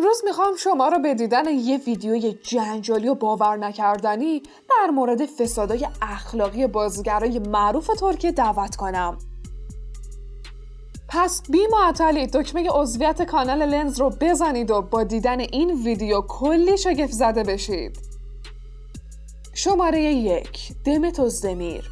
امروز میخوام شما رو به دیدن یه ویدیوی جنجالی و باور نکردنی در مورد فسادای اخلاقی بازیگرای معروف ترکیه دعوت کنم. پس بی معطلی دکمه عضویت کانال لنز رو بزنید و با دیدن این ویدیو کلی شگفت زده بشید. شماره 1 دمت özdemir.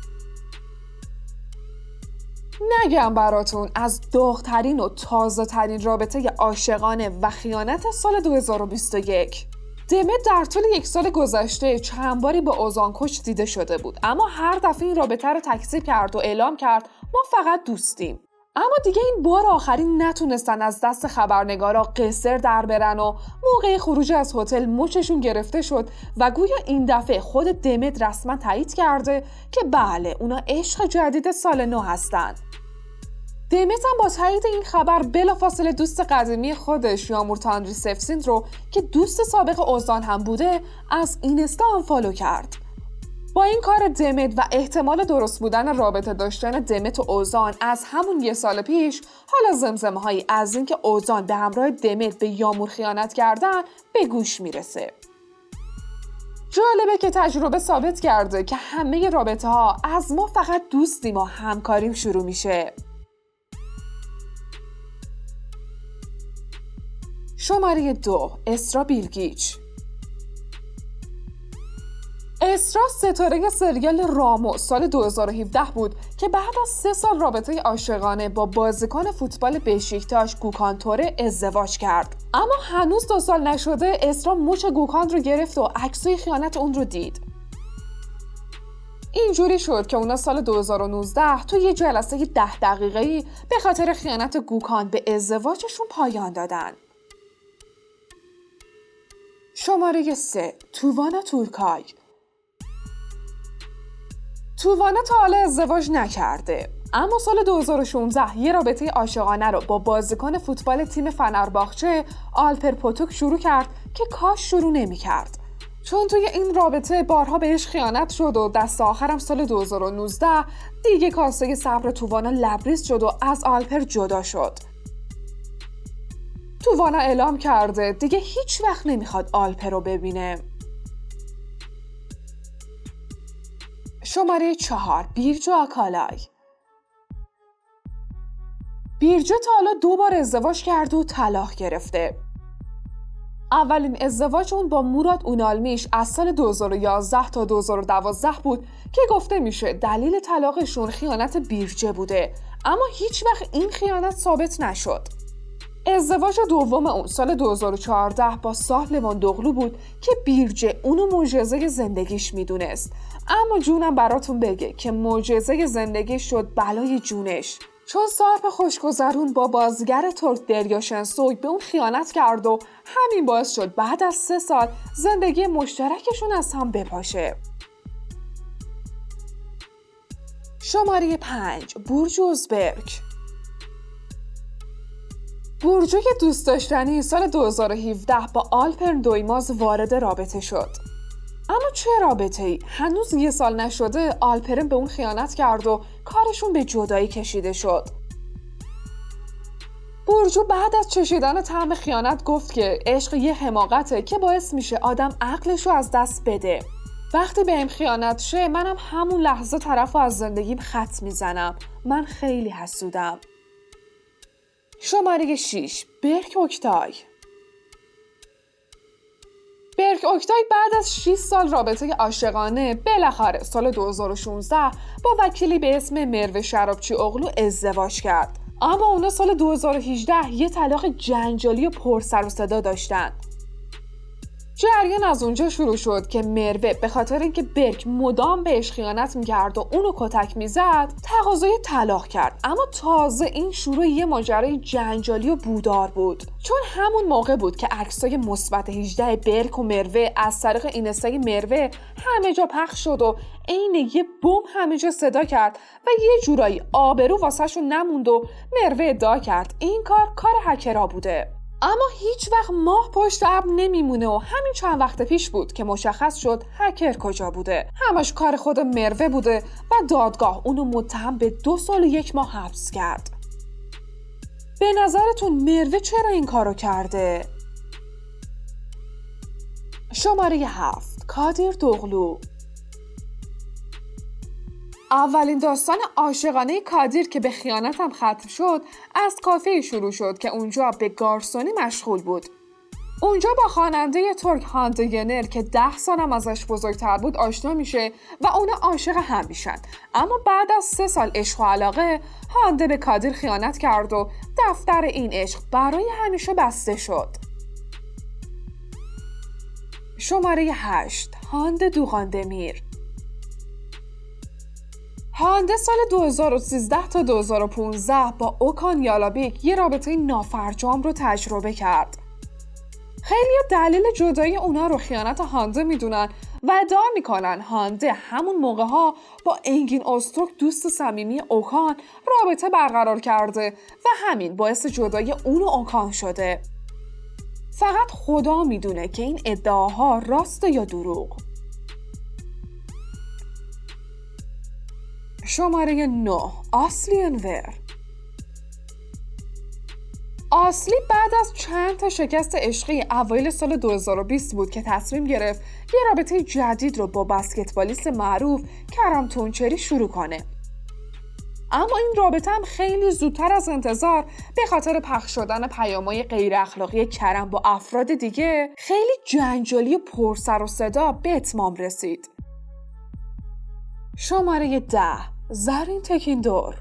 نگم براتون از داغ‌ترین و تازه‌ترین رابطه عاشقانه و خیانت سال 2021. دمت در طول یک سال گذشته چند باری با اوزان کوچ دیده شده بود، اما هر دفعه این رابطه رو تکذیب کرد و اعلام کرد ما فقط دوستیم. اما دیگه این بار آخرین نتونستن از دست خبرنگارا قصر در برن و موقع خروج از هتل مچشون گرفته شد و گویا این دفعه خود دمت رسما تایید کرده که بله اونا عشق جدید سال نو هستن. دمت هم با تایید این خبر بلافاصله دوست قدیمی خودش یامور تانری سفسیند رو که دوست سابق اوزان هم بوده از اینستا آنفالو کرد. با این کار دمت و احتمال درست بودن رابطه داشتن دمت و اوزان از همون یه سال پیش، حالا زمزمه هایی از اینکه اوزان به همراه دمت به یامور خیانت کردن به گوش میرسه. جالبه که تجربه ثابت کرده که همه رابطه ها از ما فقط دوستیم و همکاریم شروع میشه. شماره 2 اسرا بیلگیچ. اسرا ستاره سریال رامو سال 2017 بود که بعد از 3 سال رابطه عاشقانه با بازیکن فوتبال بشیکتاش گوکان توره ازدواج کرد. اما هنوز 2 سال نشده اسرا مچ گوکان رو گرفت و عکسای خیانت اون رو دید. اینجوری شد که اونا سال 2019 تو یه جلسه 10 دقیقه‌ای به خاطر خیانت گوکان به ازدواجشون پایان دادن. شماره 3 تووانا تورکای. تووانا تا حالا ازدواج نکرده، اما سال 2016 یه رابطه عاشقانه رو با بازیکن فوتبال تیم فنرباخچه آلپر پوتوک شروع کرد که کاش شروع نمی‌کرد. چون توی این رابطه بارها بهش خیانت شد و دست آخرم سال 2019 دیگه کاسه صبر تووانا لبریز شد و از آلپر جدا شد. تووانا اعلام کرده دیگه هیچ وقت نمیخواد آلپر رو ببینه. شماره 4 بیرجو آکالای. بیرجو تا حالا 2 بار ازدواج کرده و طلاق گرفته. اولین ازدواج اون با موراد اونالمیش از سال 2011 تا 2012 بود که گفته میشه دلیل طلاقشون خیانت بیرجه بوده، اما هیچ وقت این خیانت ثابت نشد. ازدواج دوم اون سال 2014 با ساه لواندوغلو بود که بیرجه اونو معجزه زندگیش میدونست، اما جونم براتون بگه که معجزه زندگیش شد بلای جونش، چون سارپ خوشگذرون با بازیگر ترک دریا شنسوی به اون خیانت کرد و همین باعث شد بعد از 3 سال زندگی مشترکشون از هم بپاشه. شماره 5 بورج اوزبرگ. بورجو که دوست داشتنی سال 2017 با آلپر دویماز وارد رابطه شد. اما چه رابطه‌ای؟ هنوز 1 سال نشده آلپرم به اون خیانت کرد و کارشون به جدایی کشیده شد. بورجو بعد از چشیدن طعم خیانت گفت که عشق یه حماقته که باعث میشه آدم عقلشو از دست بده. وقتی بهم خیانت شه منم همون لحظه طرفو از زندگیم خط میزنم. من خیلی حسودم. شماره 6 برک اوکتای. برک اوکتای بعد از 6 سال رابطه عاشقانه بالاخره سال 2016 با وکیلی به اسم مروه شرابچی اغلو ازدواج کرد، اما اونا سال 2018 یه طلاق جنجالی و پر سر و صدا داشتن. جریان از اونجا شروع شد که مروه به خاطر اینکه برک مدام بهش خیانت میکرد و اونو کتک میزد تقاضای طلاق کرد، اما تازه این شروع یه ماجرای جنجالی و بودار بود، چون همون موقع بود که عکسای مثبت 18 برک و مروه از طریق اینستای مروه همه جا پخش شد و عین یه بمب همه جا صدا کرد و یه جورایی آبرو واسهشون نموند و مروه ادعا کرد این کار هکرها بوده. اما هیچ وقت ماه پشت ابر نمیمونه و همین چند وقت پیش بود که مشخص شد هکر کجا بوده. همش کار خود مروه بوده و دادگاه اونو متهم به 2 سال و 1 ماه حبس کرد. به نظرتون مروه چرا این کارو کرده؟ شماره 7. کادر دوغلو. اولین داستان عاشقانه کادر که به خیانت هم ختم شد از کافه شروع شد که اونجا به گارسونی مشغول بود. اونجا با خواننده ترک هانده ینر که 10 سالم ازش بزرگتر بود آشنا میشه و اونا عاشق هم میشن. اما بعد از 3 سال عشق و علاقه هانده به کادر خیانت کرد و دفتر این عشق برای همیشه بسته شد. شماره 8. هانده دوغاندمیر. هانده سال 2013 تا 2015 با اوکان یالابیک یه رابطه نافرجام رو تجربه کرد. خیلی دلیل جدایی اونا رو خیانت هانده میدونن و ادعا میکنن هانده همون موقع ها با انگین اوستروک دوست صمیمی اوکان رابطه برقرار کرده و همین باعث جدایی اون و اوکان شده. فقط خدا میدونه که این ادعاها راسته یا دروغ. شماره 9. آسلی انور. آسلی بعد از چند تا شکست عشقی اوایل سال 2020 بود که تصمیم گرفت یه رابطه جدید رو با بسکتبالیست معروف کرم تونچری شروع کنه. اما این رابطه هم خیلی زودتر از انتظار به خاطر پخش شدن پیام‌های غیر اخلاقی کرم با افراد دیگه خیلی جنجالی و پر سر و صدا به اتمام رسید. شماره 10. زرین تکیندور.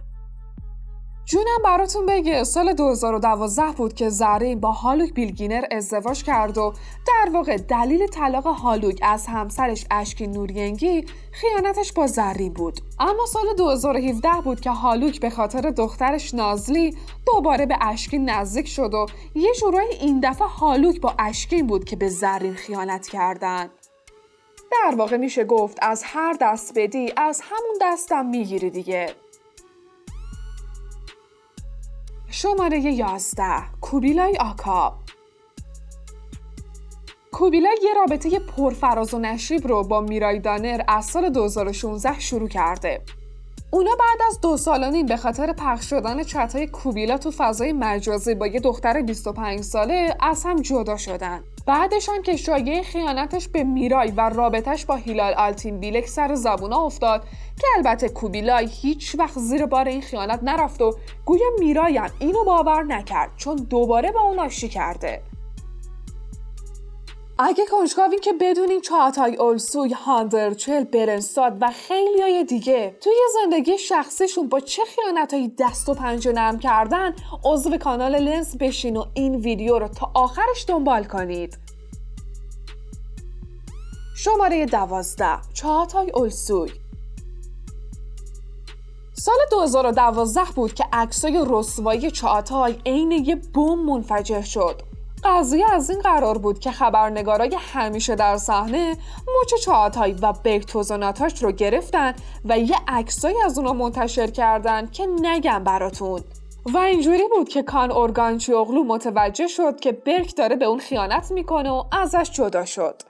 جونم براتون بگه سال 2012 بود که زرین با هالوک بیلگینر ازدواج کرد و در واقع دلیل طلاق هالوک از همسرش اشکین نورینگی خیانتش با زرین بود. اما سال 2017 بود که هالوک به خاطر دخترش نازلی دوباره به اشکین نزدیک شد و یه جورایی این دفعه هالوک با اشکین بود که به زرین خیانت کردن. در واقع میشه گفت از هر دست بدی از همون دستم میگیری دیگه. شماره 11. کوبیلای آکاب. کوبیلای یه رابطه پرفراز و نشیب رو با میرای دانر از سال 2016 شروع کرده. اونا بعد از 2 سال و نیم به خاطر پخش شدن چت‌های کوبیلا تو فضای مجازی با یه دختر 25 ساله از هم جدا شدن. بعدش هم که شایعه خیانتش به میرای و رابطش با هیلال آلتین بیلک سر زبونا افتاد که البته کوبیلای هیچ وقت زیر بار این خیانت نرفت و گویا میرای هم اینو باور نکرد چون دوباره با اون آشتی کرده. اگه کنجکاوین که بدونین چاهاتای اولسوی، هاندرچل، برنستاد و خیلی های دیگه توی زندگی شخصیشون با چه خیانتایی دست و پنجه نرم کردن، عضو کانال لنز بشین و این ویدیو رو تا آخرش دنبال کنید. شماره 12. چاهاتای اولسوی. سال 2012 بود که عکسای رسوایی چاهاتای عین یه بمب منفجر شد. قضیه از این قرار بود که خبرنگارای همیشه در صحنه مچ چاهاتای و بکتوزوناتاش رو گرفتن و یه عکسایی از اونا منتشر کردن که نگم براتون. و اینجوری بود که کان اورگانچیوغلو متوجه شد که برک داره به اون خیانت میکنه و ازش جدا شد.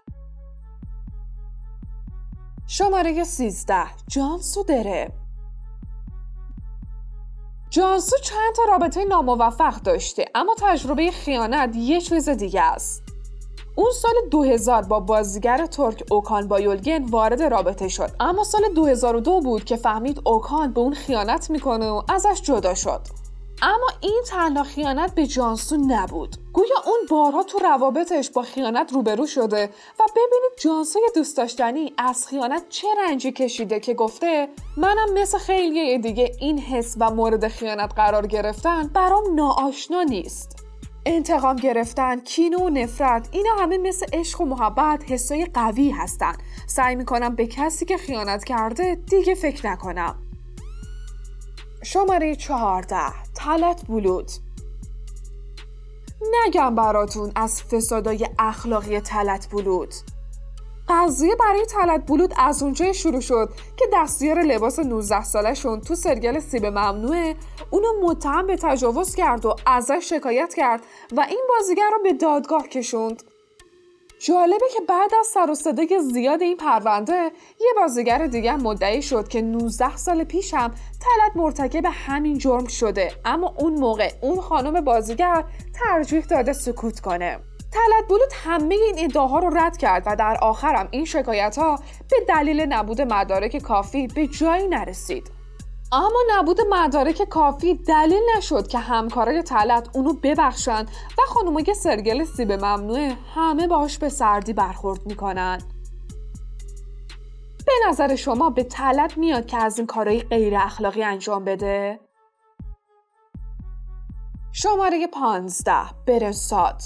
شماره 13. جانسو دره. جانسو چند تا رابطه ناموفق داشته اما تجربه خیانت یه چیز دیگه است. اون سال 2000 با بازیگر ترک اوکان بایولگن وارد رابطه شد اما سال 2002 بود که فهمید اوکان به اون خیانت میکنه و ازش جدا شد. اما این تنها خیانت به جانسو نبود. گویا اون بارها تو روابطش با خیانت روبرو شده و ببینید جانسو دوست داشتنی از خیانت چه رنجی کشیده که گفته منم مثل خیلی دیگه این حس و مورد خیانت قرار گرفتن برام ناآشنا نیست. انتقام گرفتن، کینه و نفرت اینا همه مثل عشق و محبت حسای قوی هستن. سعی میکنم به کسی که خیانت کرده دیگه فکر نکنم. شماره 14. تالت بولود. نگم براتون از فسادای اخلاقی تالت بولود. قضیه برای تالت بولود از اونجای شروع شد که دستیار لباس 19 سالشون تو سریال سیب ممنوعه اونو متهم به تجاوز کرد و ازش شکایت کرد و این بازیگر رو به دادگاه کشوند. جالبه که بعد از سر و صدای زیاد این پرونده یه بازیگر دیگه مدعی شد که 19 سال پیش هم تالت مرتکب همین جرم شده اما اون موقع اون خانم بازیگر ترجیح داده سکوت کنه. طلعت بلوط همه این ادعاها رو رد کرد و در آخرم این شکایت‌ها به دلیل نبود مدارک کافی به جایی نرسید. اما نبود مدارک کافی دلیل نشد که همکارای طلعت اونو ببخشن و خانومای سرگل سیب ممنوعه همه باهاش به سردی برخورد میکنن. به نظر شما به طلعت میاد که از این کارهای غیر اخلاقی انجام بده؟ شماره 15 برنساد.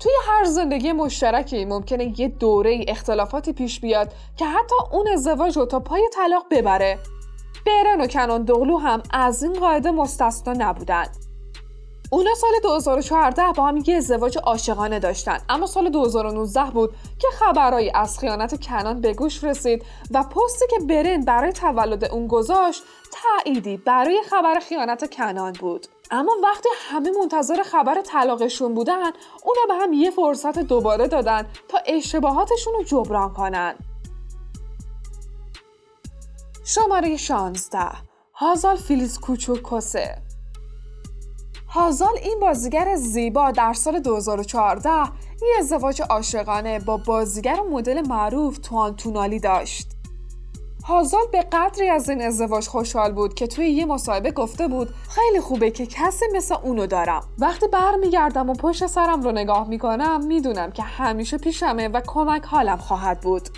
توی هر زندگی مشترکی ممکنه یه دوره اختلافاتی پیش بیاد که حتی اون ازدواج رو تا پای طلاق ببره. برن و کنان دوقلو هم از این قاعده مستثنا نبودن. اونا سال 2014 با هم یه ازدواج عاشقانه داشتن، اما سال 2019 بود که خبرایی از خیانت کنان به گوش رسید و پستی که برن برای تولد اون گذاشت تأییدی برای خبر خیانت کنان بود. اما وقتی همه منتظر خبر طلاقشون بودن، اونا به هم یه فرصت دوباره دادن تا اشتباهاتشون رو جبران کنن. شماره 16 هازال فیلیس کوچوکوسه. هازال این بازیگر زیبا در سال 2014 یه ازدواج عاشقانه با بازیگر مدل معروف توان تونالی داشت. هازال به قدری از این ازدواج خوشحال بود که توی یه مصاحبه گفته بود خیلی خوبه که کسی مثل اونو دارم. وقتی برمیگردم و پشت سرم رو نگاه میکنم میدونم که همیشه پیشمه و کمک حالم خواهد بود.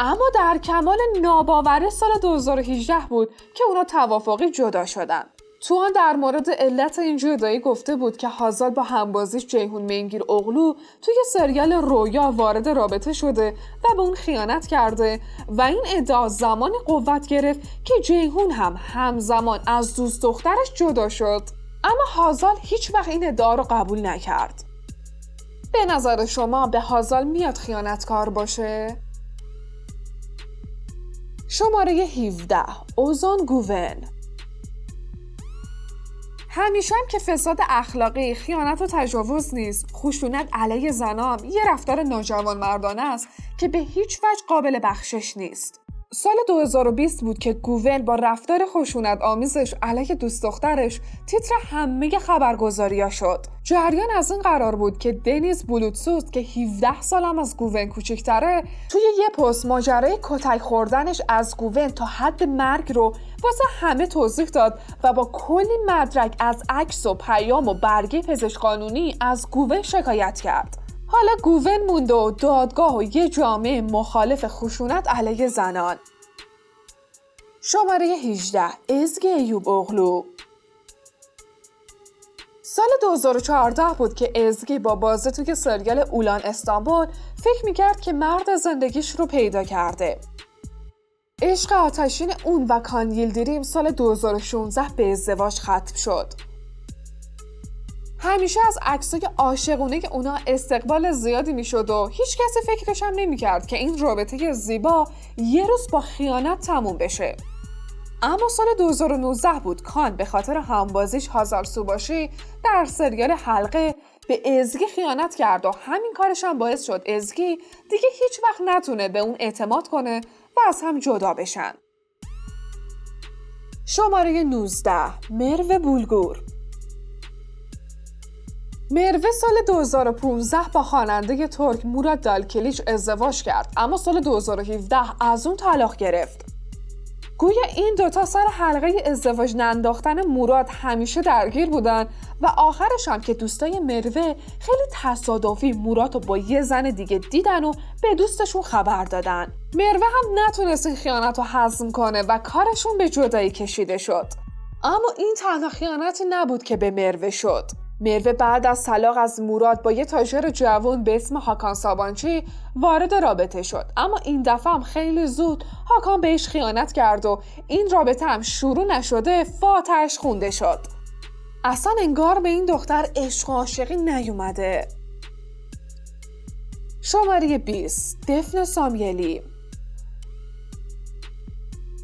اما در کمال ناباوری سال 2018 بود که اونا توافقی جدا شدن. توان در مورد علت این جدایی گفته بود که هازال با همبازیش جیهون مهنگیر اغلو توی سریال رویا وارد رابطه شده و به اون خیانت کرده و این ادعا زمانی قوت گرفت که جیهون هم همزمان از دوست دخترش جدا شد. اما هازال هیچ وقت این ادعا رو قبول نکرد. به نظر شما به هازال میاد خیانتکار باشه؟ شماره 17 اوزان گوون. همیشه هم که فساد اخلاقی، خیانت و تجاوز نیست، خشونت علیه زنان یه رفتار ناجوانمردانه است که به هیچ وجه قابل بخشش نیست. سال 2020 بود که گوون با رفتار خشونت آمیزش علیه دوست دخترش تیتر همه خبرگزاری‌ها شد. جریان از این قرار بود که دنیز بلوتسوت که 17 سالم از گوون کوچکتره توی یه پست ماجرای کتک خوردنش از گوون تا حد مرگ رو واسه همه توضیح داد و با کلی مدرک از عکس و پیام و برگه پزشک قانونی از گوون شکایت کرد. حالا گوون مونده و دادگاه و یه جامعه مخالف خشونت علیه زنان. شماره 18 ازگی ایوب اغلو. سال 2014 بود که ازگی با بازی توی سریال اولان استانبول فکر میکرد که مرد زندگیش رو پیدا کرده. عشق آتشین اون و کان ییلدیریم سال 2016 به ازدواج ختم شد. همیشه از عکسای عاشقونه که اونا استقبال زیادی میشد و هیچ کسی فکرش هم نمیکرد که این رابطه زیبا یه روز با خیانت تموم بشه. اما سال 2019 بود کان به خاطر همبازیش هازال سوباشی در سریال حلقه به ازگی خیانت کرد و همین کارش هم باعث شد ازگی دیگه هیچ وقت نتونه به اون اعتماد کنه و از هم جدا بشن. شماره 19 مرو بولگور. مروه سال 2015 با خواننده ترک موراد دالکلیچ ازدواج کرد، اما سال 2017 از اون طلاق گرفت. گویا این دوتا سر حلقه ازدواج ننداختن موراد همیشه درگیر بودن و آخرش هم که دوستای مروه خیلی تصادفی موراد رو با یه زن دیگه دیدن و به دوستشون خبر دادن. مروه هم نتونست این خیانت رو هضم کنه و کارشون به جدایی کشیده شد. اما این تنها خیانتی نبود که به مروه شد. مروه بعد از طلاق از موراد با یه تاجر جوان به اسم هاکان سابانچی وارد رابطه شد، اما این دفعه هم خیلی زود هاکان بهش خیانت کرد و این رابطه هم شروع نشده فاتحش خونده شد. اصلا انگار به این دختر عشق و عاشقی نیومده. شماره 20 دفنه سامیلی.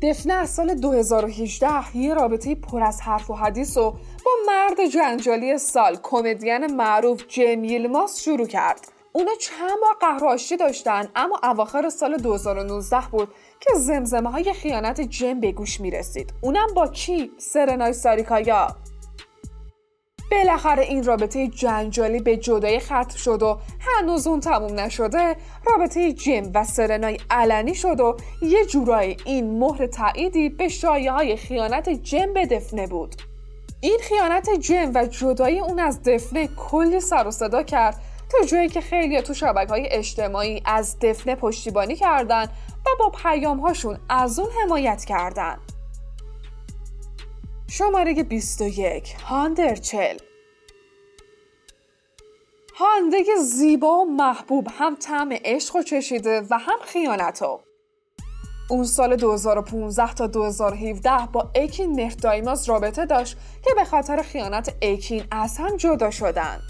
دفنه از سال 2018 یه رابطه پر از حرف و حدیث و با مرد جنجالی سال کمدین معروف جیم ییلماز شروع کرد. اونا چند بار قهر و آشتی داشتن، اما اواخر سال 2019 بود که زمزمه های خیانت جیم به گوش می رسید. اونم با کی؟ سرنای ساریکایا. بالاخره این رابطه جنجالی به جدایی ختم شد و هنوز اون تموم نشده، رابطه جیم و سرنای علنی شد و یه جورایی این مهر تاییدی به شایعه‌های خیانت جیم به دفنه بود. این خیانت جیم و جدایی اون از دفنه کلی سر و صدا کرد تا جایی که خیلی تو شبکه‌های اجتماعی از دفنه پشتیبانی کردن و با پیام‌هاشون از اون حمایت کردن. شماره 21 هاندرچل. هانده زیبا و محبوب هم طعم عشق چشیده و هم خیانتو. اون سال 2015 تا 2017 با ایکین مهردایماز رابطه داشت که به خاطر خیانت ایکین از هم جدا شدن.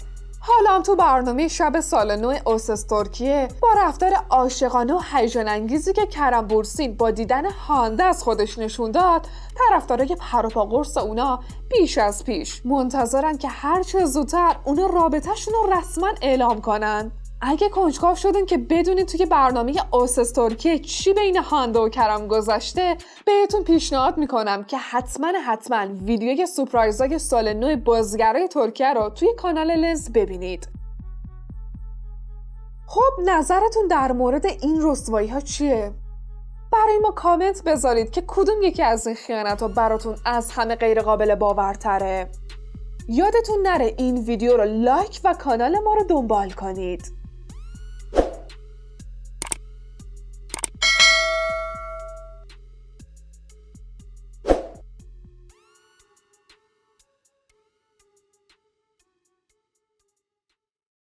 حالا هم تو برنامه شب سال نو اوسس ترکیه با رفتار عاشقانه و هیجان انگیزی که کرم بورسین با دیدن هانده از خودش نشون داد، طرفدارای پر و پا قرص اونا بیش از پیش منتظرن که هر چه زودتر اونا رابطه‌شون رو رسما اعلام کنن. اگه کنجکاو شدین که بدونید توی برنامه اوسس ترکیه چی بین هانده و کرم گذشته، بهتون پیشنهاد میکنم که حتما ویدیوی سورپرایزای سال نو بازیگرای ترکیه رو توی کانال لنز ببینید. خب نظرتون در مورد این رسوایی ها چیه؟ برای ما کامنت بذارید که کدوم یکی از این خیانت ها براتون از همه غیر قابل باورتره. یادتون نره این ویدیو رو لایک و کانال ما رو دنبال کنید.